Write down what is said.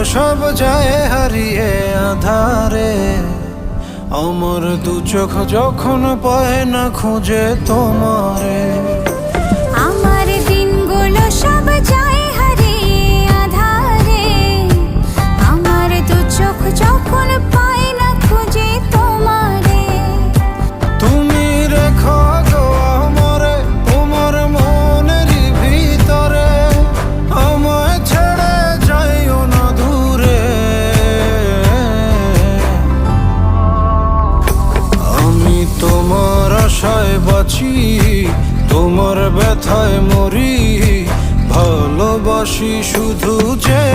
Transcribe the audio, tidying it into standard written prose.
সব যায় হারিয়ে আধারে, আমার দু চোখ যখন পায় না খুঁজে তোমারে। আমার দিনগুলো সব যায় হারিয়ে আঁধারে, আমার দু চোখ যখন পায় না খুঁজে তোমারে। তুমি রেখো গো আমারে তোমার মনের ভিতরে, আমায় ছেড়ে যাইও না দূরে। আমি তোমার আশায় বাঁচি, তোমার ব্যথায় মরি, ভালোবাসি শুধু যে